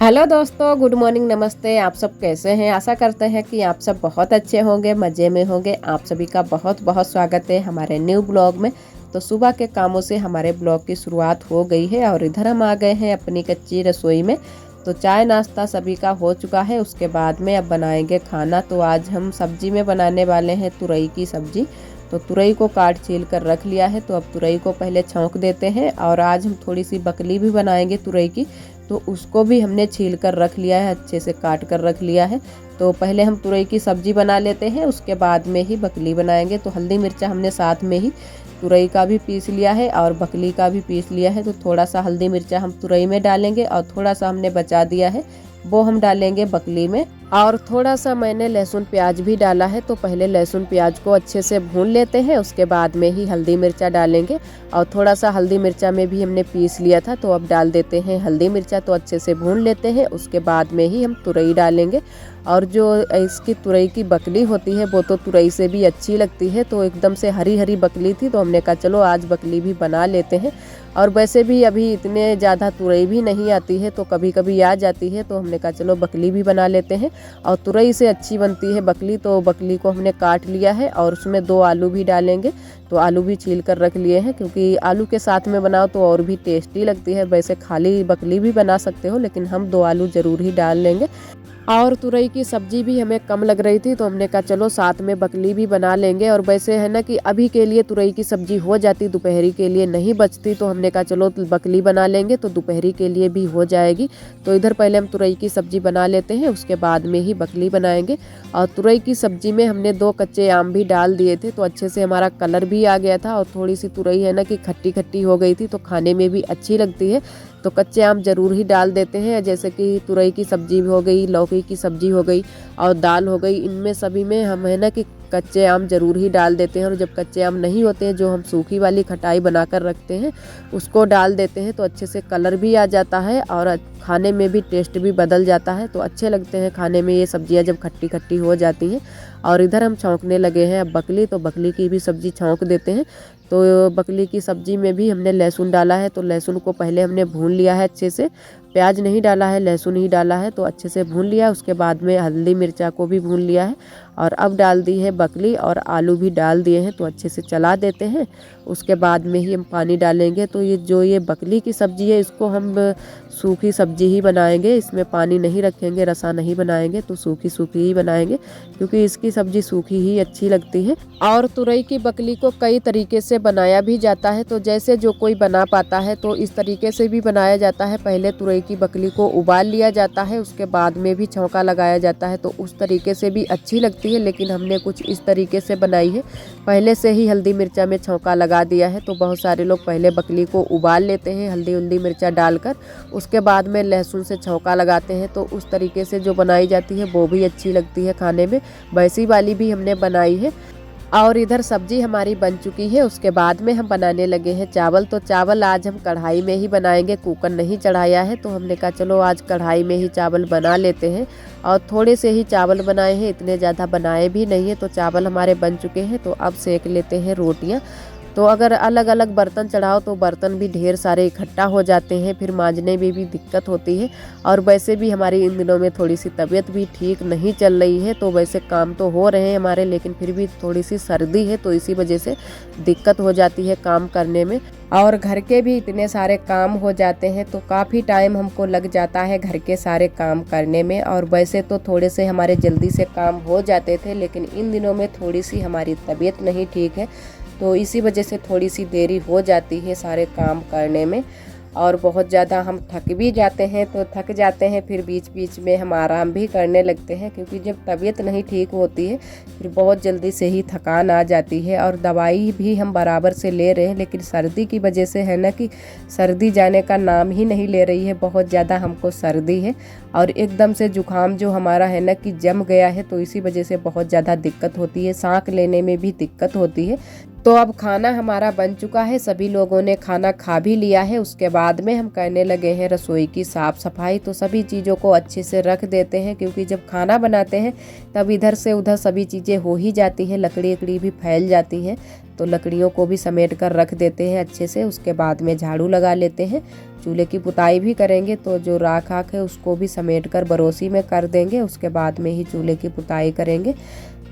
Hello दोस्तों, good morning, नमस्ते। आप सब कैसे हैं? आशा करते हैं कि आप सब बहुत अच्छे होंगे, मज़े में होंगे। आप सभी का बहुत बहुत स्वागत है हमारे न्यू ब्लॉग में। तो सुबह के कामों से हमारे ब्लॉग की शुरुआत हो गई है और इधर हम आ गए हैं अपनी कच्ची रसोई में। तो चाय नाश्ता सभी का हो चुका है। उसके बाद में अब बनाएंगे खाना। तो आज हम सब्जी में बनाने वाले हैं तुरई की सब्जी। तो तुरई को काट छील कर रख लिया है। तो अब तुरई को पहले छौंक देते हैं और आज हम थोड़ी सी बकली भी बनाएंगे तुरई की। तो उसको भी हमने छील कर रख लिया है, अच्छे से काट कर रख लिया है। तो पहले हम तुरई की सब्जी बना लेते हैं, उसके बाद में ही बकली बनाएंगे। तो हल्दी मिर्चा हमने साथ में ही तुरई का भी पीस लिया है और बकली का भी पीस लिया है। तो थोड़ा सा हल्दी मिर्चा हम तुरई में डालेंगे और थोड़ा सा हमने बचा दिया है वो हम डालेंगे बकली में। और थोड़ा सा मैंने लहसुन प्याज भी डाला है। तो पहले लहसुन प्याज को अच्छे से भून लेते हैं, उसके बाद में ही हल्दी मिर्चा डालेंगे। और थोड़ा सा हल्दी मिर्चा में भी हमने पीस लिया था, तो अब डाल देते हैं हल्दी मिर्चा। तो अच्छे से भून लेते हैं, उसके बाद में ही हम तुरई डालेंगे। और जो इसकी तुरई की बकली होती है वो तो तुरई से भी अच्छी लगती है। तो एकदम से हरी हरी बकली थी, तो हमने कहा चलो आज बकली भी बना लेते हैं। और वैसे भी अभी इतने ज़्यादा तुरई भी नहीं आती है, तो कभी कभी आ जाती है, तो हमने कहा चलो बकली भी बना लेते हैं। और तुरई से अच्छी बनती है बकली। तो बकली को हमने काट लिया है और उसमें 2 आलू भी डालेंगे। तो आलू भी छील कर रख लिए हैं, क्योंकि आलू के साथ में बनाओ तो और भी टेस्टी लगती है। वैसे खाली बकली भी बना सकते हो, लेकिन हम 2 आलू ज़रूर ही डाल लेंगे। और तुरई की सब्जी भी हमें कम लग रही थी, तो हमने कहा चलो साथ में बकली भी बना लेंगे। और वैसे है ना कि अभी के लिए तुरई की सब्जी हो जाती, दोपहरी के लिए नहीं बचती, तो हमने कहा चलो बकली बना लेंगे तो दोपहरी के लिए भी हो जाएगी। तो इधर पहले हम तुरई की सब्जी बना लेते हैं, उसके बाद में ही बकली बनाएंगे। और तुरई की सब्जी में हमने 2 कच्चे आम भी डाल दिए थे, तो अच्छे से हमारा कलर भी आ गया था। और थोड़ी सी तुरई है ना कि खट्टी खट्टी हो गई थी, तो खाने में भी अच्छी लगती है। तो कच्चे आम ज़रूर ही डाल देते हैं, जैसे कि तुरई की सब्जी हो गई, लौकी की सब्जी हो गई और दाल हो गई। इनमें सभी में हम है ना कि कच्चे आम ज़रूर ही डाल देते हैं। और जब कच्चे आम नहीं होते हैं, जो हम सूखी वाली खटाई बना कर रखते हैं, उसको डाल देते हैं। तो अच्छे से कलर भी आ जाता है और खाने में भी टेस्ट भी बदल जाता है। तो अच्छे लगते हैं खाने में ये सब्जियां जब खट्टी खट्टी हो जाती हैं। और इधर हम छौंकने लगे हैं अब बकली। तो बकली की भी सब्जी छौंक देते हैं। तो बकली की सब्जी में भी हमने लहसुन डाला है। तो लहसुन को पहले हमने भून लिया है अच्छे से, प्याज नहीं डाला है, लहसुन ही डाला है। तो अच्छे से भून लिया, उसके बाद में हल्दी मिर्चा को भी भून लिया है। और अब डाल दी है बकली और आलू भी डाल दिए हैं। तो अच्छे से चला देते हैं, उसके बाद में ही हम पानी डालेंगे। तो ये बकली की सब्ज़ी है, इसको हम सूखी सब्जी ही बनाएंगे, इसमें पानी नहीं रखेंगे, रसा नहीं बनाएंगे। तो सूखी सूखी ही बनाएंगे, क्योंकि इसकी सब्ज़ी सूखी ही अच्छी लगती है। और तुरई की बकली को कई तरीके से बनाया भी जाता है, तो जैसे जो कोई बना पाता है, तो इस तरीके से भी बनाया जाता है। पहले तुरई की बकली को उबाल लिया जाता है, उसके बाद में भी छौंका लगाया जाता है। तो उस तरीके से भी अच्छी लगती है, लेकिन हमने कुछ इस तरीके से बनाई है। पहले से ही हल्दी मिर्चा में छौंका लगा दिया है। तो बहुत सारे लोग पहले बकली को उबाल लेते हैं हल्दी मिर्चा डालकर, उसके बाद में लहसुन से छौंका लगाते हैं। तो उस तरीके से जो बनाई जाती है वो भी अच्छी लगती है खाने में। वैसी वाली भी हमने बनाई है। और इधर सब्जी हमारी बन चुकी है, उसके बाद में हम बनाने लगे हैं चावल। तो चावल आज हम कढ़ाई में ही बनाएंगे, कुकर नहीं चढ़ाया है। तो हमने कहा चलो आज कढ़ाई में ही चावल बना लेते हैं। और थोड़े से ही चावल बनाए हैं, इतने ज़्यादा बनाए भी नहीं है। तो चावल हमारे बन चुके हैं, तो अब सेक लेते हैं रोटियाँ। तो अगर अलग अलग बर्तन चढ़ाओ तो बर्तन भी ढेर सारे इकट्ठा हो जाते हैं, फिर मांजने में भी दिक्कत होती है। और वैसे भी हमारी इन दिनों में थोड़ी सी तबीयत भी ठीक नहीं चल रही है। तो वैसे काम तो हो रहे हैं हमारे, लेकिन फिर भी थोड़ी सी सर्दी है, तो इसी वजह से दिक्कत हो जाती है काम करने में। और घर के भी इतने सारे काम हो जाते हैं, तो काफ़ी टाइम हमको लग जाता है घर के सारे काम करने में। और वैसे तो थोड़े से हमारे जल्दी से काम हो जाते थे, लेकिन इन दिनों में थोड़ी सी हमारी तबीयत नहीं ठीक है, तो इसी वजह से थोड़ी सी देरी हो जाती है सारे काम करने में। और बहुत ज़्यादा हम थक भी जाते हैं, तो थक जाते हैं, फिर बीच बीच में हम आराम भी करने लगते हैं, क्योंकि जब तबीयत नहीं ठीक होती है फिर बहुत जल्दी से ही थकान आ जाती है। और दवाई भी हम बराबर से ले रहे हैं, लेकिन सर्दी की वजह से है ना कि सर्दी जाने का नाम ही नहीं ले रही है। बहुत ज़्यादा हमको सर्दी है और एकदम से जुकाम जो हमारा है ना कि जम गया है, तो इसी वजह से बहुत ज़्यादा दिक्कत होती है, सांस लेने में भी दिक्कत होती है। तो अब खाना हमारा बन चुका है, सभी लोगों ने खाना खा भी लिया है। उसके बाद में हम करने लगे हैं रसोई की साफ़ सफाई। तो सभी चीज़ों को अच्छे से रख देते हैं, क्योंकि जब खाना बनाते हैं तब इधर से उधर सभी चीज़ें हो ही जाती हैं, लकड़ी भी फैल जाती हैं। तो लकड़ियों को भी समेट कर रख देते हैं अच्छे से। उसके बाद में झाड़ू लगा लेते हैं। चूल्हे की पुताई भी करेंगे, तो जो राख है उसको भी समेट कर बरोसी में कर देंगे। उसके बाद में ही चूल्हे की पुताई करेंगे।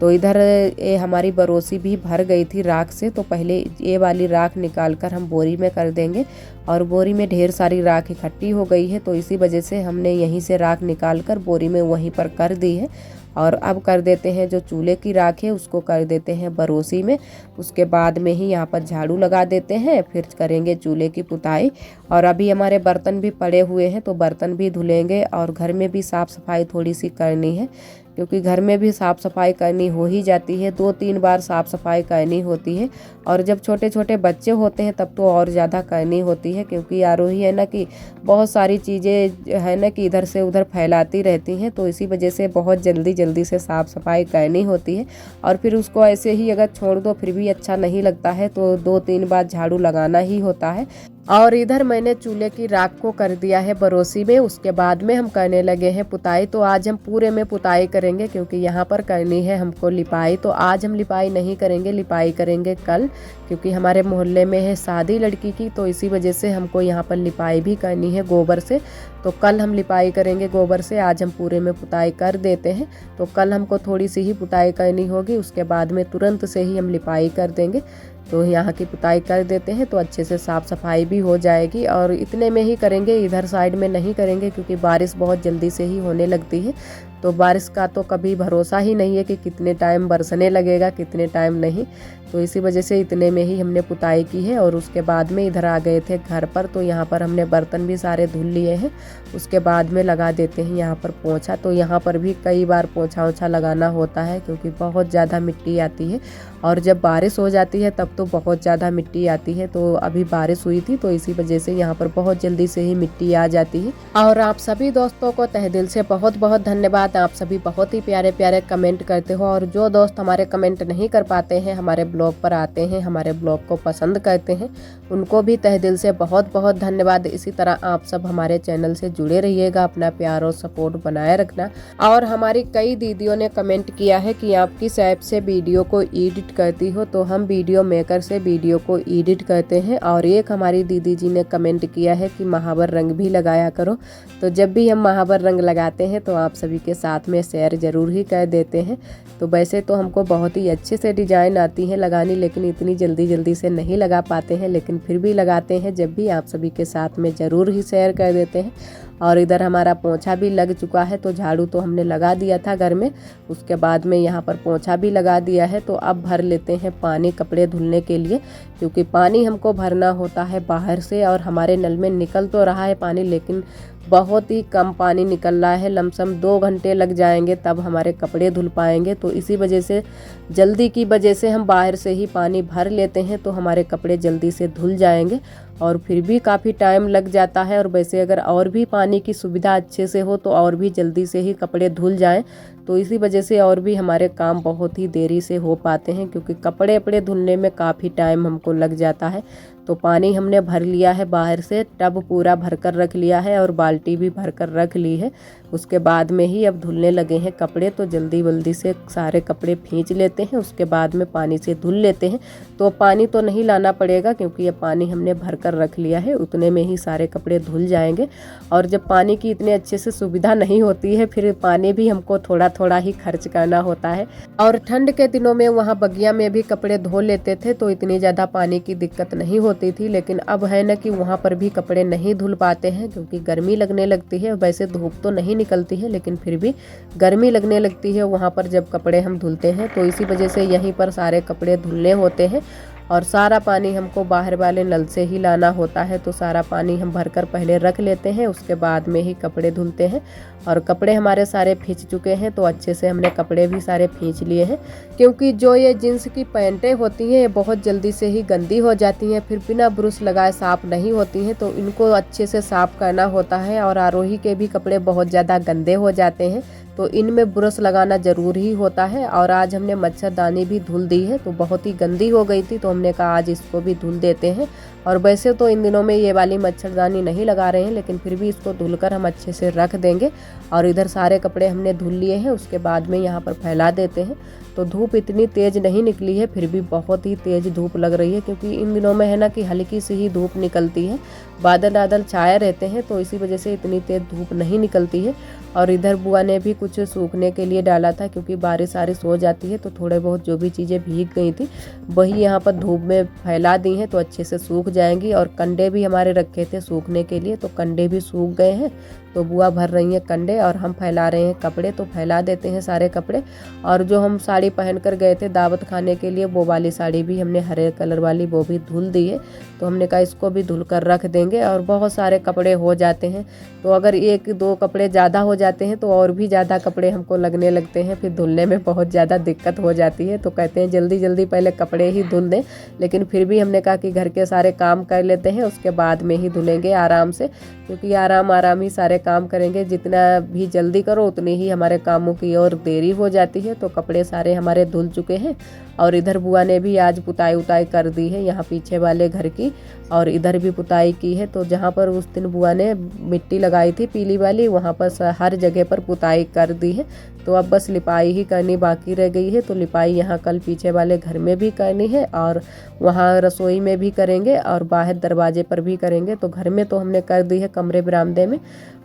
तो इधर ये हमारी बरोसी भी भर गई थी राख से, तो पहले ये वाली राख निकाल कर हम बोरी में कर देंगे। और बोरी में ढेर सारी राख इकट्ठी हो गई है, तो इसी वजह से हमने यहीं से राख निकाल कर बोरी में वहीं पर कर दी है। और अब कर देते हैं जो चूल्हे की राख है उसको कर देते हैं बरोसी में। उसके बाद में ही यहाँ पर झाड़ू लगा देते हैं, फिर करेंगे चूल्हे की पुताई। और अभी हमारे बर्तन भी पड़े हुए हैं, तो बर्तन भी धुलेंगे। और घर में भी साफ़ सफाई थोड़ी सी करनी है, क्योंकि घर में भी साफ़ सफाई करनी हो ही जाती है, 2-3 बार साफ़ सफाई करनी होती है। और जब छोटे छोटे बच्चे होते हैं तब तो और ज़्यादा करनी होती है, क्योंकि आरोही है ना कि बहुत सारी चीज़ें है ना कि इधर से उधर फैलाती रहती हैं। तो इसी वजह से बहुत जल्दी से साफ़ सफाई करनी होती है। और फिर उसको ऐसे ही अगर छोड़ दो फिर भी अच्छा नहीं लगता है, तो 2-3 बार झाड़ू लगाना ही होता है। और इधर मैंने चूल्हे की राख को कर दिया है बरोसी में। उसके बाद में हम करने लगे हैं पुताई। तो आज हम पूरे में पुताई करेंगे, क्योंकि यहाँ पर करनी है हमको लिपाई। तो आज हम लिपाई नहीं करेंगे, लिपाई करेंगे कल, क्योंकि हमारे मोहल्ले में है शादी लड़की की। तो इसी वजह से हमको यहाँ पर लिपाई भी करनी है गोबर से। तो कल हम लिपाई करेंगे गोबर से, आज हम पूरे में पुताई कर देते हैं। तो कल हमको थोड़ी सी ही पुताई करनी होगी, उसके बाद में तुरंत से ही हम लिपाई कर देंगे। तो यहाँ की पुताई कर देते हैं तो अच्छे से साफ़ सफाई भी हो जाएगी। और इतने में ही करेंगे, इधर साइड में नहीं करेंगे, क्योंकि बारिश बहुत जल्दी से ही होने लगती है। तो बारिश का तो कभी भरोसा ही नहीं है कि कितने टाइम बरसने लगेगा, कितने टाइम नहीं। तो इसी वजह से इतने में ही हमने पुताई की है। और उसके बाद में इधर आ गए थे घर पर, तो यहाँ पर हमने बर्तन भी सारे धुल लिए हैं। उसके बाद में लगा देते हैं यहाँ पर पोंछा। तो यहाँ पर भी कई बार पोंछा ओछा लगाना होता है, क्योंकि बहुत ज़्यादा मिट्टी आती है। और जब बारिश हो जाती है तब तो बहुत ज़्यादा मिट्टी आती है। तो अभी बारिश हुई थी, तो इसी वजह से यहाँ पर बहुत जल्दी से ही मिट्टी आ जाती है। और आप सभी दोस्तों को तहे दिल से बहुत बहुत धन्यवाद। आप सभी बहुत ही प्यारे प्यारे कमेंट करते हो। और जो दोस्त हमारे कमेंट नहीं कर पाते हैं, हमारे ब्लॉग पर आते हैं, हमारे ब्लॉग को पसंद करते हैं, उनको भी तहे दिल से बहुत बहुत धन्यवाद। इसी तरह आप सब हमारे चैनल से जुड़े रहिएगा, अपना प्यार और सपोर्ट बनाए रखना। और हमारी कई दीदियों ने कमेंट किया है कि आप किस ऐप से वीडियो को एडिट करती हो। तो हम वीडियो मेकर से वीडियो को एडिट करते हैं। और एक हमारी दीदी जी ने कमेंट किया है कि महावर रंग भी लगाया करो। तो जब भी हम महावर रंग लगाते हैं तो आप सभी के साथ में शेयर ज़रूर ही कर देते हैं। तो वैसे तो हमको बहुत ही अच्छे से डिज़ाइन आती है लगानी, लेकिन इतनी जल्दी से नहीं लगा पाते हैं, लेकिन फिर भी लगाते हैं। जब भी आप सभी के साथ में ज़रूर ही शेयर कर देते हैं। और इधर हमारा पोंछा भी लग चुका है। तो झाड़ू तो हमने लगा दिया था घर में, उसके बाद में यहाँ पर पोंछा भी लगा दिया है। तो अब भर लेते हैं पानी कपड़े धुलने के लिए, क्योंकि पानी हमको भरना होता है बाहर से। और हमारे नल में निकल तो रहा है पानी, लेकिन बहुत ही कम पानी निकल रहा है। लमसम 2 घंटे लग जाएंगे तब हमारे कपड़े धुल पाएंगे। तो इसी वजह से जल्दी की वजह से हम बाहर से ही पानी भर लेते हैं, तो हमारे कपड़े जल्दी से धुल जाएंगे। और फिर भी काफ़ी टाइम लग जाता है। और वैसे अगर और भी पानी की सुविधा अच्छे से हो तो और भी जल्दी से ही कपड़े धुल जाएं। तो इसी वजह से और भी हमारे काम बहुत ही देरी से हो पाते हैं, क्योंकि कपड़े अपड़े धुलने में काफ़ी टाइम हमको लग जाता है। तो पानी हमने भर लिया है बाहर से, टब पूरा भर कर रख लिया है और बाल्टी भी भर कर रख ली है। उसके बाद में ही अब धुलने लगे हैं कपड़े। तो जल्दी से सारे कपड़े खींच लेते हैं, उसके बाद में पानी से धुल लेते हैं। तो पानी तो नहीं लाना पड़ेगा, क्योंकि ये पानी हमने भर कर रख लिया है, उतने में ही सारे कपड़े धुल जाएंगे। और जब पानी की इतने अच्छे से सुविधा नहीं होती है, फिर पानी भी हमको थोड़ा थोड़ा ही खर्च करना होता है। और ठंड के दिनों में वहाँ बगिया में भी कपड़े धो लेते थे, तो इतनी ज़्यादा पानी की दिक्कत नहीं होती थी। लेकिन अब है ना कि वहाँ पर भी कपड़े नहीं धुल पाते हैं, क्योंकि गर्मी लगने लगती है। वैसे धूप तो नहीं निकलती है, लेकिन फिर भी गर्मी लगने लगती है वहाँ पर जब कपड़े हम धुलते हैं। तो इसी वजह से यहीं पर सारे कपड़े धुलने होते हैं। और सारा पानी हमको बाहर वाले नल से ही लाना होता है। तो सारा पानी हम भरकर पहले रख लेते हैं, उसके बाद में ही कपड़े धुलते हैं। और कपड़े हमारे सारे खींच चुके हैं, तो अच्छे से हमने कपड़े भी सारे खींच लिए हैं। क्योंकि जो ये जींस की पैंटें होती हैं ये बहुत जल्दी से ही गंदी हो जाती हैं, फिर बिना ब्रश लगाए साफ़ नहीं होती हैं। तो इनको अच्छे से साफ़ करना होता है। और आरोही के भी कपड़े बहुत ज़्यादा गंदे हो जाते हैं, तो इनमें ब्रश लगाना ज़रूर ही होता है। और आज हमने मच्छरदानी भी धुल दी है, तो बहुत ही गंदी हो गई थी, तो हमने कहा आज इसको भी धुल देते हैं। और वैसे तो इन दिनों में ये वाली मच्छरदानी नहीं लगा रहे हैं, लेकिन फिर भी इसको धुलकर हम अच्छे से रख देंगे। और इधर सारे कपड़े हमने धुल लिए हैं, उसके बाद में यहाँ पर फैला देते हैं। तो धूप इतनी तेज़ नहीं निकली है, फिर भी बहुत ही तेज़ धूप लग रही है, क्योंकि इन दिनों में है ना कि हल्की सी ही धूप निकलती है, बादल बादल छाए रहते हैं, तो इसी वजह से इतनी तेज़ धूप नहीं निकलती है। और इधर बुआ ने भी कुछ सूखने के लिए डाला था, क्योंकि बारिश वारिश हो जाती है तो थोड़े बहुत जो भी चीज़ें भीग गई थी वही यहाँ पर धूप में फैला दी हैं, तो अच्छे से सूख जाएंगी। और कंडे भी हमारे रखे थे सूखने के लिए, तो कंडे भी सूख गए हैं, तो बुआ भर रही हैं कंडे और हम फैला रहे हैं कपड़े। तो फैला देते हैं सारे कपड़े। और जो हम साड़ी पहन कर गए थे दावत खाने के लिए, वो वाली साड़ी भी हमने हरे कलर वाली वो भी धुल दी है, तो हमने कहा इसको भी धुल कर रख देंगे। और बहुत सारे कपड़े हो जाते हैं, तो अगर एक दो कपड़े ज़्यादा हो जाते हैं तो और भी ज़्यादा कपड़े हमको लगने लगते हैं, फिर धुलने में बहुत ज़्यादा दिक्कत हो जाती है। तो कहते हैं जल्दी जल्दी पहले कपड़े ही धुल दें, लेकिन फिर भी हमने कहा कि घर के सारे काम कर लेते हैं, उसके बाद में ही धुलेंगे आराम से, क्योंकि आराम आराम ही सारे काम करेंगे। जितना भी जल्दी करो उतनी ही हमारे कामों की और देरी हो जाती है। तो कपड़े सारे हमारे धुल चुके हैं। और इधर बुआ ने भी आज पुताई उताई कर दी है यहाँ पीछे वाले घर की, और इधर भी पुताई की है। तो जहाँ पर उस दिन बुआ ने मिट्टी लगाई थी पीली वाली, वहाँ पर हर जगह पर पुताई कर दी है। तो अब बस लिपाई ही करनी बाकी रह गई है। तो लिपाई यहाँ कल पीछे वाले घर में भी करनी है, और वहाँ रसोई में भी करेंगे, और बाहर दरवाजे पर भी करेंगे। तो घर में तो हमने कर दी है कमरे बरामदे में,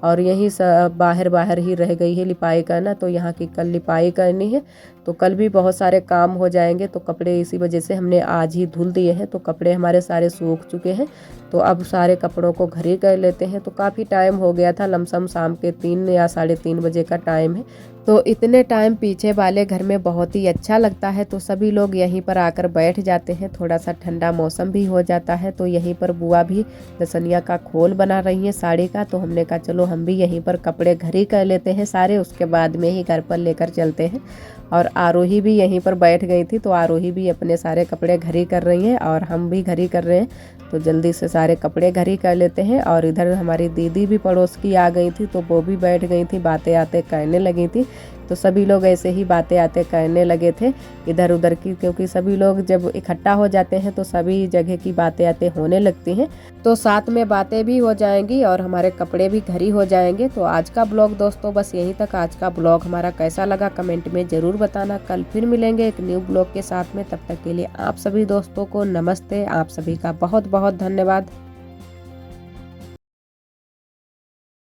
और यहीं बाहर बाहर ही रह गई है लिपाई करना। तो यहाँ की कल लिपाई करनी है, तो कल भी बहुत सारे काम हो जाएंगे। तो कपड़े इसी वजह से हमने आज ही धुल दिए हैं। तो कपड़े हमारे सारे सूख चुके हैं, तो अब सारे कपड़ों को घर ही कर लेते हैं। तो काफ़ी टाइम हो गया था, लमसम शाम के 3 या 3:30 बजे का टाइम है। तो इतने टाइम पीछे वाले घर में बहुत ही अच्छा लगता है, तो सभी लोग यहीं पर आकर बैठ जाते हैं। थोड़ा सा ठंडा मौसम भी हो जाता है। तो यहीं पर बुआ भी दसनिया का खोल बना रही हैं साड़ी का, तो हमने कहा चलो हम भी यहीं पर कपड़े घर ही कर लेते हैं सारे, उसके बाद में ही घर पर लेकर चलते हैं। और आरोही भी यहीं पर बैठ गई थी, तो आरोही भी अपने सारे कपड़े घर ही कर रही हैं, और हम भी घर ही कर रहे हैं। तो जल्दी से सारे कपड़े घर ही कर लेते हैं। और इधर हमारी दीदी भी पड़ोस की आ गई थी, तो वो भी बैठ गई थी, बातें आते करने लगी थी। तो सभी लोग ऐसे ही बातें आते करने लगे थे इधर उधर की, क्योंकि सभी लोग जब इकट्ठा हो जाते हैं तो सभी जगह की बातें आते होने लगती हैं, तो साथ में बातें भी हो जाएंगी और हमारे कपड़े भी घर ही हो जाएंगे। तो आज का ब्लॉग दोस्तों बस यहीं तक। आज का ब्लॉग हमारा कैसा लगा कमेंट में ज़रूर बताना। कल फिर मिलेंगे एक न्यू ब्लॉग के साथ में, तब तक के लिए आप सभी दोस्तों को नमस्ते। आप सभी का बहुत बहुत धन्यवाद।